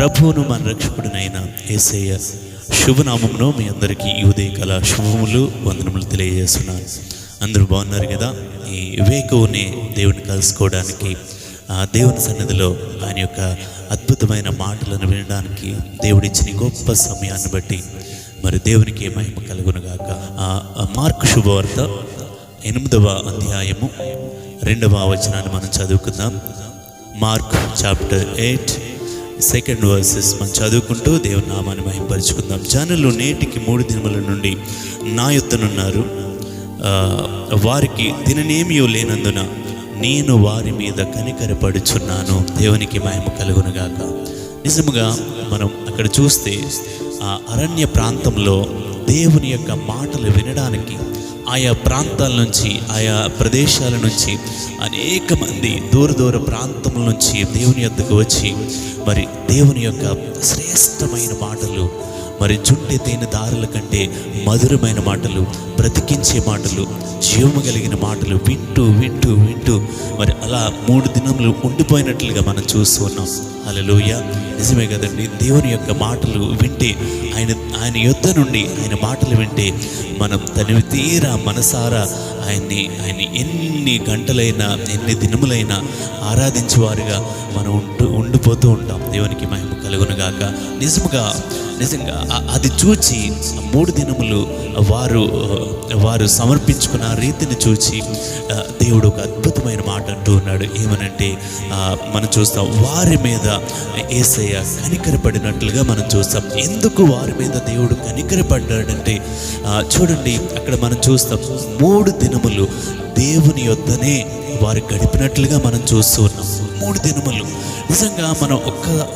ప్రభువును మన రక్షకుడినైన యేసయ్య శుభనామంలో మీ అందరికీ ఈ ఉదయకాల శుభములు వందనములు తెలియజేస్తున్నాను. అందరూ బాగున్నారు కదా? ఈ వేకువని దేవుని కలుసుకోవడానికి, దేవుని సన్నిధిలో ఆయన యొక్క అద్భుతమైన మాటలను వినడానికి దేవుడిచ్చిన గొప్ప సమయాన్ని బట్టి మరి దేవునికి మహిమ కలుగునుగాక. మార్కు శుభవార్త 8వ అధ్యాయము 2వ వచనాన్ని మనం చదువుకుందాం. మార్క్ చాప్టర్ 8 2nd verses మనం చదువుకుంటూ దేవుని నామాన్ని మహిమపరుచుకుందాం. జనులు నేటికి 3 దినముల నుండి నా యొద్దనున్నారు. వారికి తిననేమీ లేనందున నేను వారి మీద కనికరపడుచున్నాను. దేవునికి మహిమ కలుగునుగాక. నిజముగా మనం అక్కడ చూస్తే ఆ అరణ్య ప్రాంతంలో దేవుని యొక్క మాటలు వినడానికి ఆయా ప్రాంతాల నుంచి, ఆయా ప్రదేశాల నుంచి అనేక మంది దూర ప్రాంతముల నుంచి దేవుని యొద్దకు వచ్చి మరి దేవుని యొక్క శ్రేష్టమైన మాటలు, మరి జుంటె తేనె దారుల కంటే మధురమైన మాటలు, బ్రతికించే మాటలు, జీవము కలిగిన మాటలు వింటూ వింటూ వింటూ మరి అలా 3 దినములు ఉండిపోయినట్లుగా మనం చూస్తూ ఉన్నాం. హల్లెలూయా. నిజమే కదండి. దేవుని యొక్క మాటలు వింటే, ఆయన యొద్ద నుండి ఆయన మాటలు వింటే మనం తనివి తీరా మనసారా ఆయన్ని ఎన్ని గంటలైనా ఎన్ని దినములైనా ఆరాధించేవారుగా మనం ఉండిపోతూ ఉంటాం. దేవునికి మహిమ కలుగునుగాక. నిజంగా అది చూచి 3 దినములు వారు సమర్పించుకున్న రీతిని చూచి దేవుడు ఒక అద్భుతమైన మాట అంటూ ఉన్నాడు. ఏమనంటే మనం చూస్తాం, వారి మీద యేసయ్య కనికరపడినట్లుగా మనం చూస్తాం. ఎందుకు వారి మీద దేవుడు కనికరపడ్డాడంటే చూడండి, అక్కడ మనం చూస్తాం 3 దినములు దేవుని యొద్దనే వారు గడిపినట్లుగా మనం చూస్తూ ఉన్నాం. 3 దినములు. నిజంగా మనం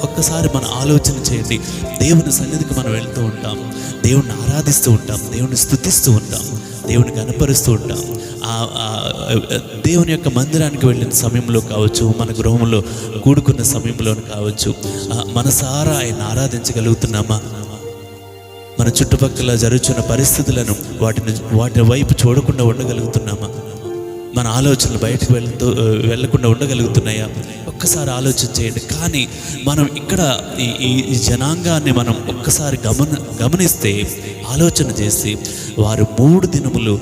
ఒక్కసారి మనం ఆలోచన చేయండి. దేవుని సన్నిధికి మనం వెళ్తూ ఉంటాం, దేవుణ్ణి ఆరాధిస్తూ ఉంటాం, దేవుని స్తుతిస్తూ ఉంటాం, దేవుని కనపరుస్తూ ఉంటాం. దేవుని యొక్క మందిరానికి వెళ్ళిన సమయంలో కావచ్చు, మన గృహంలో కూడుకున్న సమయంలో కావచ్చు, మనసారా ఆయన ఆరాధించగలుగుతున్నామా? మన చుట్టుపక్కల జరుగుతున్న పరిస్థితులను వాటి వైపు చూడకుండా ఉండగలుగుతున్నామా? మన ఆలోచనలు బయటకు వెళ్లకుండా ఉండగలుగుతున్నాయా? ఒక్కసారి ఆలోచన చేయండి. కానీ మనం ఇక్కడ ఈ జనాంగాన్ని మనం ఒక్కసారి గమనిస్తే, ఆలోచన చేసి వారు 3 దినములు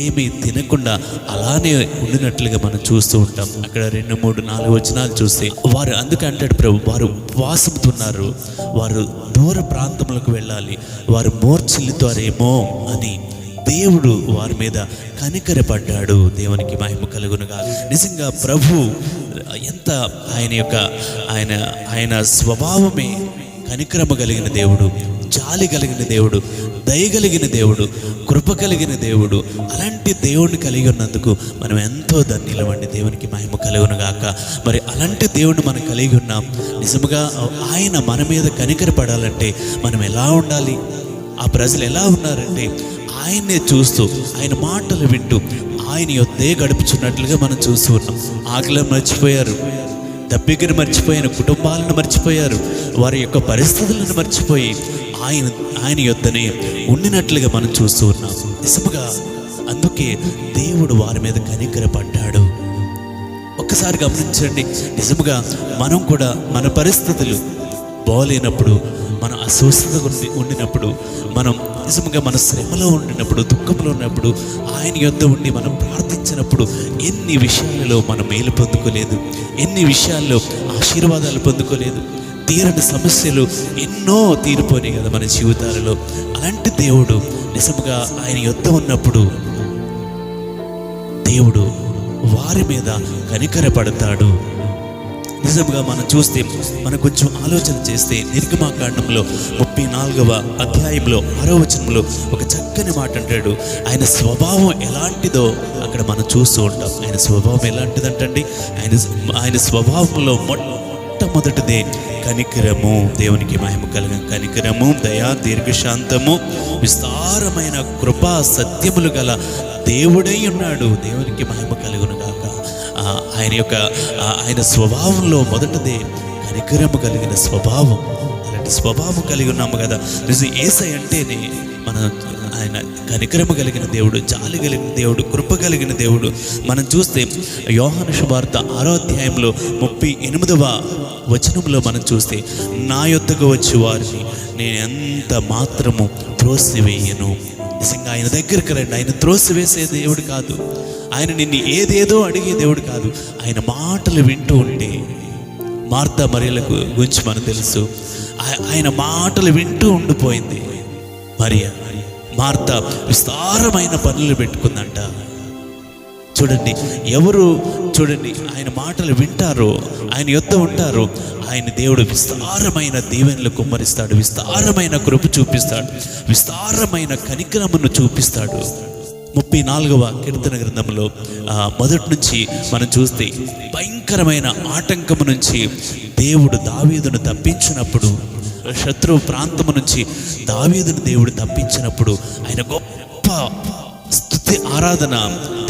ఏమీ తినకుండా అలానే ఉండినట్లుగా మనం చూస్తూ ఉంటాం. అక్కడ 2, 3, 4 వచనాలు చూస్తే వారు అందుకంటాడు ప్రభు, వారు ఉపవాసంతో ఉన్నారు, వారు దూర ప్రాంతములకు వెళ్ళాలి, వారు మోర్చిల్లుతారేమో అని దేవుడు వారి మీద కనికరపడ్డాడు. దేవునికి మహిమ కలుగునుగా. నిజంగా ప్రభు ఎంత ఆయన స్వభావమే కనికరమ కలిగిన దేవుడు, జాలి కలిగిన దేవుడు, దయగలిగిన దేవుడు, కృప కలిగిన దేవుడు. అలాంటి దేవుడిని కలిగి ఉన్నందుకు మనం ఎంతో ధన్యులమండి. దేవునికి మహిమ కలుగునుగాక. మరి అలాంటి దేవుడిని మనం కలిగి ఉన్నాం. నిజముగా ఆయన మన మీద కనికరపడాలంటే మనం ఎలా ఉండాలి? ఆ ప్రజలు ఎలా ఉన్నారంటే ఆయన్నే చూస్తూ, ఆయన మాటలు వింటూ ఆయన యొద్దే గడుపుచున్నట్లుగా మనం చూస్తూ ఉన్నాం. ఆకలిని మర్చిపోయారు, దప్పికను మర్చిపోయారు, కుటుంబాలను మర్చిపోయారు, వారి యొక్క పరిస్థితులను మర్చిపోయి ఆయన యొద్దనే ఉండినట్లుగా మనం చూస్తూ ఉన్నాం. నిజముగా అందుకే దేవుడు వారి మీద కనికరపడ్డాడు. ఒక్కసారి గమనించండి. నిజముగా మనం కూడా మన పరిస్థితులు బాగోలేనప్పుడు, మన అస్వస్థతగా ఉండినప్పుడు, మనం నిజంగా మన శ్రమలో ఉండినప్పుడు, దుఃఖంలో ఉన్నప్పుడు ఆయన యొద్ద ఉండి మనం ప్రార్థించినప్పుడు ఎన్ని విషయాలలో మనం మేలు పొందుకోలేదు, ఎన్ని విషయాల్లో ఆశీర్వాదాలు పొందుకోలేదు, తీరని సమస్యలు ఎన్నో తీరిపోయినాయి కదా మన జీవితాలలో. అలాంటి దేవుడు నిజంగా ఆయన యొద్ద ఉన్నప్పుడు దేవుడు వారి మీద కనికరపడతాడు. నిజంగా మనం చూస్తే, మనం కొంచెం ఆలోచన చేస్తే, నిర్గమాకాండంలో 34వ అధ్యాయంలో 6వ వచనంలో ఒక చక్కని మాట అంటాడు. ఆయన స్వభావం ఎలాంటిదో అక్కడ మనం చూస్తూ ఉంటాం. ఆయన స్వభావం ఎలాంటిదంటండి? ఆయన స్వభావంలో మొట్టమొదటిదే కనికరము. దేవునికి మహిమ కలిగిన కనికరము, దయా, దీర్ఘశాంతము, విస్తారమైన కృపా సత్యములు గల దేవుడై ఉన్నాడు. దేవునికి మహిమ కలుగునుగాక. ఆయన స్వభావంలో మొదటిదే కనికరము కలిగిన స్వభావం. అలాంటి స్వభావం కలిగి ఉన్నాము కదా. నిజం యేసయ్య అంటేనే మన ఆయన కనికరము కలిగిన దేవుడు, జాలి కలిగిన దేవుడు, కృప కలిగిన దేవుడు. మనం చూస్తే యోహాను సువార్త 6వ అధ్యాయంలో 38వ వచనంలో మనం చూస్తే, నా యొద్దకు వచ్చి వారిని నేను ఎంత మాత్రము త్రోసివేయను. నిజంగా ఆయన దగ్గరికి రండి. ఆయన త్రోసివేసే దేవుడు కాదు, ఆయన నిన్ను ఏదేదో అడిగే దేవుడు కాదు. ఆయన మాటలు వింటూ ఉంటే, మార్తా మరియలకు గురించి మనకు తెలుసు, ఆయన మాటలు వింటూ ఉండిపోయింది. మరియా, మార్తా విస్తారమైన పనులు పెట్టుకుందంట. చూడండి, ఎవరు చూడండి ఆయన మాటలు వింటారో, ఆయన యొద్ద ఉంటారో, ఆయన దేవుడు విస్తారమైన దీవెనలు కుమ్మరిస్తాడు, విస్తారమైన కృప చూపిస్తాడు, విస్తారమైన కనికరమును చూపిస్తాడు. 34వ కీర్తన గ్రంథంలో మొదటి నుంచి మనం చూస్తే, భయంకరమైన ఆటంకము నుంచి దేవుడు దావీదును తప్పించినప్పుడు, శత్రువు ప్రాంతము నుంచి దావీదును దేవుడు తప్పించినప్పుడు, ఆయన గొప్ప స్తుతి ఆరాధన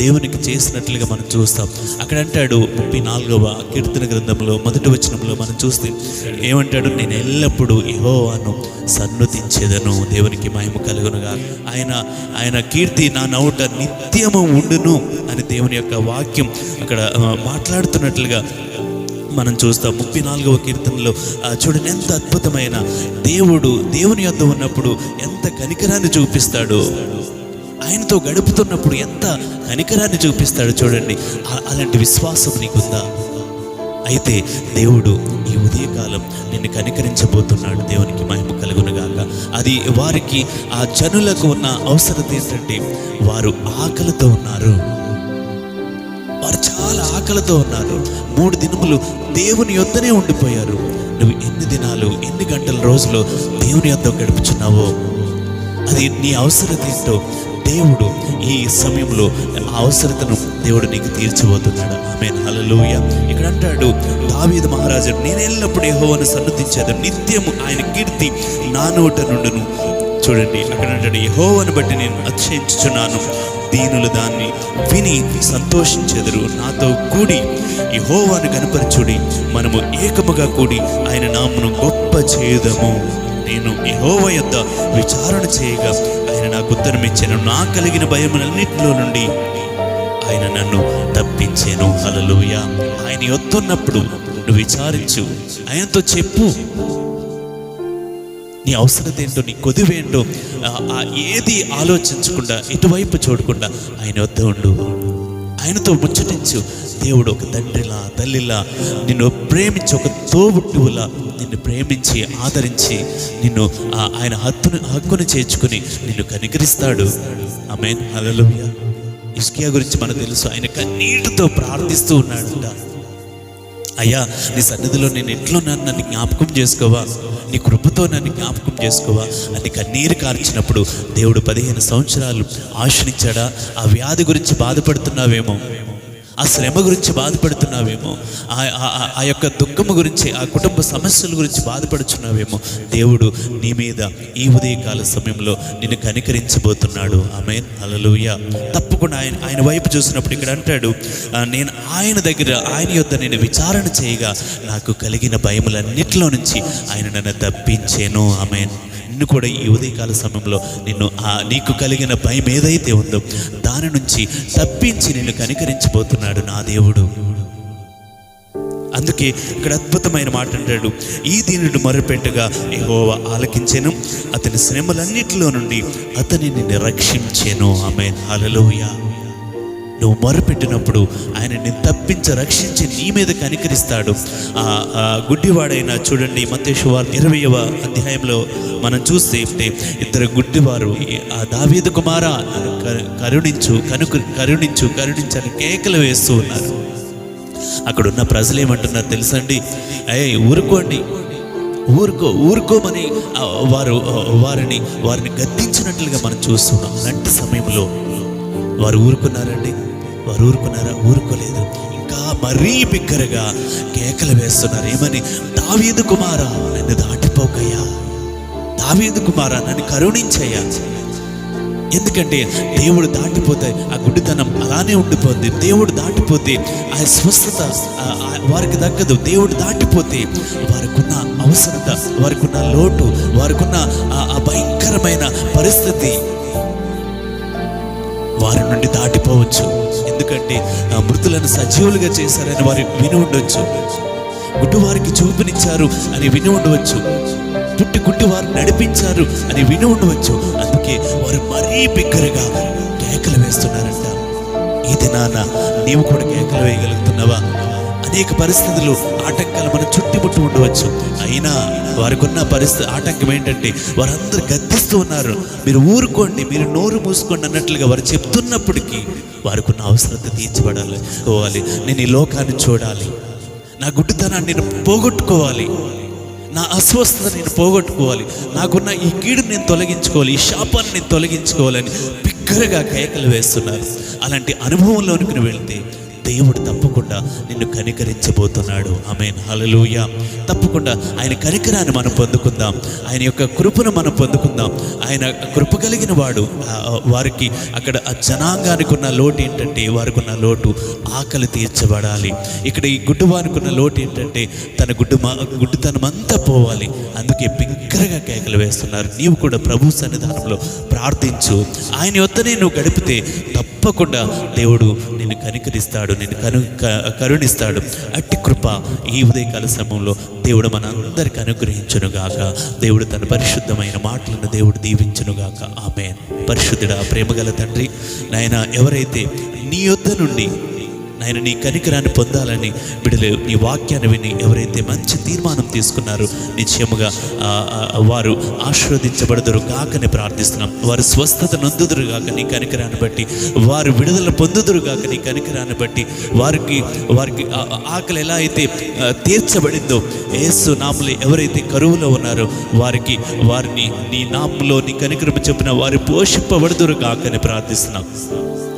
దేవునికి చేసినట్లుగా మనం చూస్తాం. అక్కడ అంటాడు 34వ కీర్తన గ్రంథంలో మొదటి వచనంలో మనం చూస్తే ఏమంటాడు, నేను ఎల్లప్పుడూ యెహోవాను సన్నుతించెదను, దేవునికి మహిమ కలుగునుగా, ఆయన కీర్తి నా నోట నిత్యము ఉండును అని దేవుని యొక్క వాక్యం అక్కడ మాట్లాడుతున్నట్లుగా మనం చూస్తాం. 34వ కీర్తనలో చూడండి, ఎంత అద్భుతమైన దేవుని యొద్ద ఉన్నప్పుడు ఎంత కనికరాన్ని చూపిస్తాడు, ఆయనతో గడుపుతున్నప్పుడు ఎంత కనికరాన్ని చూపిస్తాడు. చూడండి, అలాంటి విశ్వాసం నీకుందా? అయితే దేవుడు ఈ ఉదయకాలం నిన్ను కనికరించబోతున్నాడు. దేవునికి మహిమ కలుగునుగాక. అది వారికి, ఆ జనులకు ఉన్న అవసరం ఏంటంటే, వారు ఆకలితో ఉన్నారు, వారు చాలా ఆకలితో ఉన్నారు. 3 దినములు దేవుని యొద్దనే ఉండిపోయారు. నువ్వు ఎన్ని దినాలు, ఎన్ని గంటల రోజులు దేవుని యొద్ద గడుపుచున్నావో, అది నీ అవసరం ఏంటో దేవుడు ఈ సమయంలో ఆ అవసరతను దేవుడు నీకు తీర్చబోతున్నాడు. ఆమేన్, హల్లెలూయా. ఇక్కడ అంటాడు దావీదు మహారాజు, నేను ఎల్లప్పుడూ యెహోవాను సన్నుతించెదను, నిత్యము ఆయన కీర్తి నా నోట నుండును. చూడండి, అక్కడ అంటాడు, యెహోవాను బట్టి నేను అతిశయించుచున్నాను, దీనులు దాన్ని విని సంతోషించెదరు. నాతో కూడి యెహోవాను కనపరచుడి, మనము ఏకముగా కూడి ఆయన నామమును గొప్ప చేయుదము. నేను యెహోవా యొద్ద విచారణ చేయగా ఆయన నాకు ఉత్తరం ఇచ్చాను, నా కలిగిన భయములన్నిటిలో నుండి ఆయన నన్ను తప్పించాను. హల్లెలూయా. ఆయన యొద్ద ఉన్నప్పుడు నువ్వు విచారించు, ఆయనతో చెప్పు నీ అవసరం ఏంటో, నీ కొదువేంటో, ఏది ఆలోచించకుండా, ఎటువైపు చూడకుండా ఆయన వద్ద ఉండు, ఆయనతో ముచ్చటించు. దేవుడు ఒక తండ్రిలా, తల్లిలా నిన్ను ప్రేమించి, ఒక తోబుట్టువులా నిన్ను ప్రేమించి, ఆదరించి, నిన్ను ఆయన హక్కును చేర్చుకుని నిన్ను కనికరిస్తాడు. ఆమేన్, హల్లెలూయా. హిజ్కియా గురించి మనకు తెలుసు, ఆయన కన్నీటితో ప్రార్థిస్తూ ఉన్నాడంట, అయ్యా నీ సన్నిధిలో నేను ఎట్లున్నాను, నన్ను జ్ఞాపకం చేసుకోవా, నీ కృపతో నన్ను జ్ఞాపకం చేసుకోవా అని కన్నీరు కార్చినప్పుడు దేవుడు 15 సంవత్సరాలు ఆశ్రయించాడా? ఆ వ్యాధి గురించి బాధపడుతున్నావేమో, ఆ శ్రమ గురించి బాధపడుతున్నావేమో, ఆ యొక్క దుఃఖము గురించి, ఆ కుటుంబ సమస్యల గురించి బాధపడుచున్నావేమో, దేవుడు నీ మీద ఈ ఉదయకాల సమయంలో నిన్ను కనికరించబోతున్నాడు. ఆమేన్, హల్లెలూయా. తప్పకుండా ఆయన వైపు చూసినప్పుడు ఇక్కడ అంటాడు, నేను ఆయన దగ్గర, ఆయన యొద్ద నేను విచారణ చేయగా నాకు కలిగిన భయములన్నిటిలో నుంచి ఆయన నన్ను తప్పించేను. ఆమేన్. నిన్ను కూడా ఈ ఉదయకాల సమయంలో నీకు కలిగిన భయం ఏదైతే ఉందో దాని నుంచి తప్పించి నిన్ను కనికరించబోతున్నాడు నా దేవుడు. అందుకే ఇక్కడ అద్భుతమైన మాట అంటాడు, ఈ దీనుడు మొరపెట్టగా యెహోవా ఆలకించెను, అతని శ్రమలన్నిటిలో నుండి అతని నిన్ను రక్షించెను. ఆమేన్, హల్లెలూయా. నువ్వు మొరపెట్టినప్పుడు ఆయన నిన్ను తప్పించి, రక్షించి నీ మీద కనికరిస్తాడు. గుడ్డివాడైనా చూడండి, మత్తయి సువార్త 20వ అధ్యాయంలో మనం చూస్తే, ఇద్దరు గుడ్డివారు దావీదు కుమారా కరుణించు అని కేకలు వేస్తూ ఉన్నారు. అక్కడున్న ప్రజలు ఏమంటున్నారు తెలుసండి, ఊరుకోమని వారిని గద్దించినట్లుగా మనం చూస్తున్నాం. అలాంటి సమయంలో వారు ఊరుకున్నారండి? వారు ఊరుకున్నారా? ఊరుకోలేదు. ఇంకా మరీ బిగ్గరగా కేకలు వేస్తున్నారు. ఏమని? దావీదు కుమారా నన్ను దాటిపోకయ్యా, దావీదు కుమారా నన్ను కరుణించయ్యా. ఎందుకంటే దేవుడు దాటిపోతే ఆ గుడ్డితనం అలానే ఉండిపోతుంది. దేవుడు దాటిపోతే ఆ స్వస్థత వారికి దక్కదు. దేవుడు దాటిపోతే వారికున్న అవసరత, వారికున్న లోటు, వారికున్న ఆ భయంకరమైన పరిస్థితి వారి నుండి దాటిపోవచ్చు. ఎందుకంటే మృతులను సజీవులుగా చేశారని వారు విని ఉండవచ్చు. గుడ్డివారికి చూపునిచ్చారు అని విని ఉండవచ్చు. పుట్టి గుడ్డివారు నడిపించారు అని విని ఉండవచ్చు. అందుకే వారు మరీ బిగ్గరగా కేకలు వేస్తున్నారంట. ఈ దినాన నీవు కూడా కేకలు వేయగలుగుతున్నావా? అనేక పరిస్థితులు, ఆటంకాలు మనం చుట్టుముట్టు ఉండవచ్చు. అయినా వారికి ఉన్న పరిస్థితి ఆటంకం ఏంటంటే వారందరూ గద్దిస్తూ ఉన్నారు. మీరు ఊరుకోండి, మీరు నోరు మూసుకోండి అన్నట్లుగా వారు చెప్తున్నప్పటికీ వారికి ఉన్న అవసరత తీర్చబడాలి. నేను ఈ లోకాన్ని చూడాలి, నా గుడ్డితనాన్ని నేను పోగొట్టుకోవాలి, నా అస్వస్థత నేను పోగొట్టుకోవాలి, నాకున్న ఈ కీడు నేను తొలగించుకోవాలి, ఈ శాపాన్ని నేను తొలగించుకోవాలని బిగ్గరగా కేకలు వేస్తున్నారు. అలాంటి అనుభవంలోనికి వెళ్తే దేవుడు తప్పకుండా నిన్ను కనికరించబోతున్నాడు. ఆమేన్, హల్లెలూయా. తప్పకుండా ఆయన కనికరాన్ని మనం పొందుకుందాం, ఆయన యొక్క కృపను మనం పొందుకుందాం. ఆయన కృప కలిగిన వాడు. వారికి అక్కడ ఆ జనాంగానికి ఉన్న లోటు ఏంటంటే, వారికి ఉన్న లోటు ఆకలి తీర్చబడాలి. ఇక్కడ ఈ గుడ్డివానికి ఉన్న లోటు ఏంటంటే తన గుడ్డితనమంతా పోవాలి. అందుకే బిగ్గరగా కేకలు వేస్తున్నారు. నీవు కూడా ప్రభు సన్నిధానంలో ప్రార్థించు. ఆయన యొద్దనే నువ్వు గడిపితే తప్పకుండా దేవుడు నిన్ను కనికరిస్తాడు, నిన్ను కరుణిస్తాడు. అట్టి కృప ఈ ఉదయకాల సమయంలో దేవుడు మనందరికి అనుగ్రహించునుగాక. దేవుడు తన పరిశుద్ధమైన మాటలను దేవుడు దీవించునుగాక. ఆమేన్. పరిశుద్ధుడా, ప్రేమగల తండ్రి, నాయన, ఎవరైతే నీ యొద్ద నుండి నాయన నీ కనికరాన్ని పొందాలని బిడ్డలు నీ వాక్యాన్ని విని ఎవరైతే మంచి తీర్మానం తీసుకున్నారో నిశ్చయముగా వారు ఆశీర్వదించబడదురు కాకని ప్రార్థిస్తున్నాం. వారు స్వస్థత నొందుదురు కాక నీ కనికరాన్ని బట్టి, వారు విడుదల పొందుదురు కాక నీ కనికరాన్ని బట్టి, వారికి ఆకలి ఎలా అయితే తీర్చబడిందో యేసు నామములో ఎవరైతే కరువులో ఉన్నారో వారిని నీ నామములో నీ కనికరము చొప్పున వారు పోషింపబడుదురు కాకని ప్రార్థిస్తున్నాం.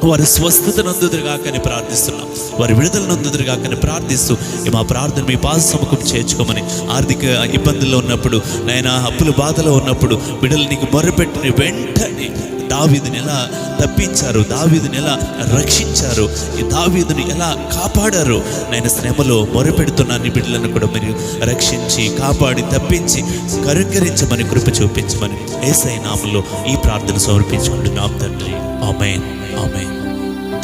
వారి స్వస్థత నొందుదురు కాకని ప్రార్థిస్తున్నాం. వారి విడుదల నొందుదురు కాకని ప్రార్థిస్తూ మా ప్రార్థన మీ పాద సముఖం చేర్చుకోమని, ఆర్థిక ఇబ్బందుల్లో ఉన్నప్పుడు, నాయన అప్పుల బాధలో ఉన్నప్పుడు బిడ్డలు నీకు మొర్రపెట్టిన వెంటనే దావీదుని ఎలా తప్పించారు, దావీదుని ఎలా రక్షించారు, ఈ దావీదుని ఎలా కాపాడారు, నేను శ్రమలో మొరపెడుతున్న నీ బిడ్డలను కూడా మీరు రక్షించి కాపాడి తప్పించి కరుకరించమని కృప చూపించమని యేసయ్య నామములో ఈ ప్రార్థన సమర్పించుకుంటున్నాం తండ్రి. ఆమేన్, ఆమేన్.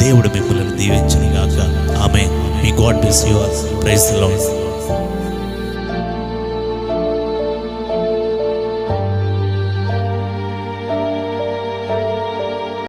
దేవుడు మిమ్మల్ని దీవించును గాక. ఆమేన్. May God bless you all. Praise the lord.